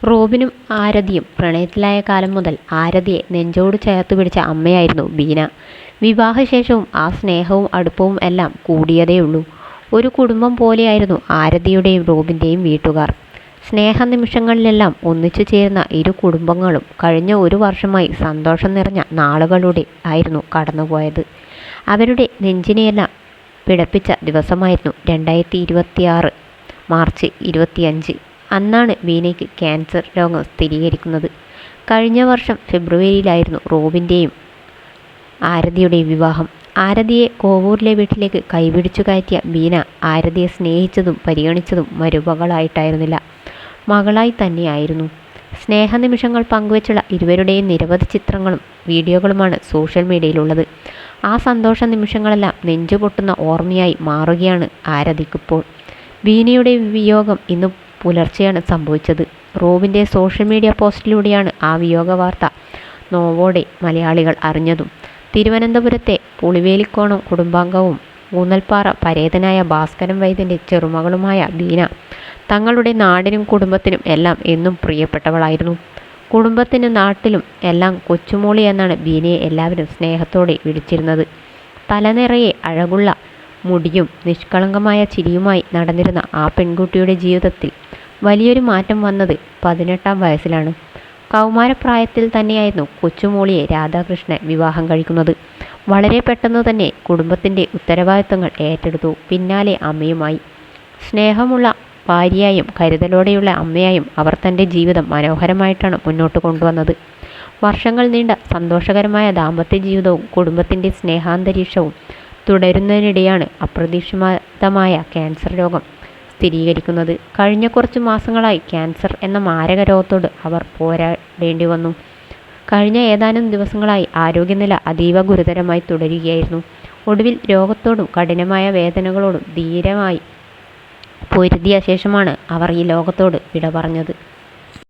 റോബിനും ആരതിയും പ്രണയത്തിലായ കാലം മുതൽ ആരതിയെ നെഞ്ചോട് ചേർത്ത് പിടിച്ച അമ്മയായിരുന്നു ബീന. വിവാഹശേഷവും ആ സ്നേഹവും അടുപ്പവും എല്ലാം കൂടിയതേയുള്ളൂ. ഒരു കുടുംബം പോലെയായിരുന്നു ആരതിയുടെയും റോബിൻ്റെയും വീട്ടുകാർ. സ്നേഹനിമിഷങ്ങളിലെല്ലാം ഒന്നിച്ചു ചേർന്ന ഇരു കുടുംബങ്ങളും കഴിഞ്ഞ ഒരു വർഷമായി സന്തോഷം നിറഞ്ഞ നാളുകളുടെ ആയിരുന്നു കടന്നുപോയത്. അവരുടെ നെഞ്ചിനെയെല്ലാം പിടപ്പിച്ച ദിവസമായിരുന്നു 2026 മാർച്ച് 25. അന്നാണ് ബീനയ്ക്ക് ക്യാൻസർ രോഗം സ്ഥിരീകരിക്കുന്നത്. കഴിഞ്ഞ വർഷം ഫെബ്രുവരിയിലായിരുന്നു റോബിൻ്റെയും ആരതിയുടെയും വിവാഹം. ആരതിയെ കോവൂരിലെ വീട്ടിലേക്ക് കൈപിടിച്ചു കയറ്റിയ ബീന ആരതിയെ സ്നേഹിച്ചതും പരിഗണിച്ചതും മരുമകളായിട്ടായിരുന്നില്ല, മകളായി തന്നെയായിരുന്നു. സ്നേഹനിമിഷങ്ങൾ പങ്കുവച്ചുള്ള ഇരുവരുടെയും നിരവധി ചിത്രങ്ങളും വീഡിയോകളുമാണ് സോഷ്യൽ മീഡിയയിലുള്ളത്. ആ സന്തോഷ നിമിഷങ്ങളെല്ലാം നെഞ്ചുപൊട്ടുന്ന ഓർമ്മയായി മാറുകയാണ് ആരതിക്കിപ്പോൾ. ബീനയുടെ വിയോഗം ഇന്ന് പുലർച്ചെയാണ് സംഭവിച്ചത്. റോബിൻ്റെ സോഷ്യൽ മീഡിയ പോസ്റ്റിലൂടെയാണ് ആ വിയോഗ വാർത്ത നോവോടെ മലയാളികൾ അറിഞ്ഞതും. തിരുവനന്തപുരത്തെ പുളിവേലിക്കോണം കുടുംബാംഗവും ഊന്നൽപ്പാറ പരേതനായ ഭാസ്കരൻ വൈദ്യൻ്റെ ചെറുമകളുമായ ബീന തങ്ങളുടെ നാടിനും കുടുംബത്തിനും എല്ലാം എന്നും പ്രിയപ്പെട്ടവളായിരുന്നു. കുടുംബത്തിനും നാട്ടിലും എല്ലാം കൊച്ചുമോളി എന്നാണ് ബീനയെ എല്ലാവരും സ്നേഹത്തോടെ വിളിച്ചിരുന്നത്. തലനിറയെ അഴകുള്ള മുടിയും നിഷ്കളങ്കമായ ചിരിയുമായി നടന്നിരുന്ന ആ പെൺകുട്ടിയുടെ ജീവിതത്തിൽ വലിയൊരു മാറ്റം വന്നത് 18-ാം വയസ്സിലാണ്. കൗമാരപ്രായത്തിൽ തന്നെയായിരുന്നു കൊച്ചുമോളിയെ രാധാകൃഷ്ണൻ വിവാഹം കഴിക്കുന്നത്. വളരെ പെട്ടെന്ന് തന്നെ കുടുംബത്തിൻ്റെ ഉത്തരവാദിത്തങ്ങൾ ഏറ്റെടുത്തു. പിന്നാലെ അമ്മയുമായി. സ്നേഹമുള്ള ഭാര്യയായും കരുതലോടെയുള്ള അമ്മയായും അവർ തൻ്റെ ജീവിതം മനോഹരമായിട്ടാണ് മുന്നോട്ട് കൊണ്ടുവന്നത്. വർഷങ്ങൾ നീണ്ട സന്തോഷകരമായ ദാമ്പത്യ ജീവിതവും കുടുംബത്തിൻ്റെ സ്നേഹാന്തരീക്ഷവും തുടരുന്നതിനിടെയാണ് അപ്രതീക്ഷിതമായ ക്യാൻസർ രോഗം സ്ഥിരീകരിക്കുന്നത്. കഴിഞ്ഞ കുറച്ച് മാസങ്ങളായി ക്യാൻസർ എന്ന മാരക രോഗത്തോട് അവർ പോരാടേണ്ടി വന്നു. കഴിഞ്ഞ ഏതാനും ദിവസങ്ങളായി ആരോഗ്യനില അതീവ ഗുരുതരമായി തുടരുകയായിരുന്നു. ഒടുവിൽ രോഗത്തോടും കഠിനമായ വേദനകളോടും ധീരമായി പൊരുതിയ ശേഷമാണ് അവർ ഈ ലോകത്തോട് വിട പറഞ്ഞത്.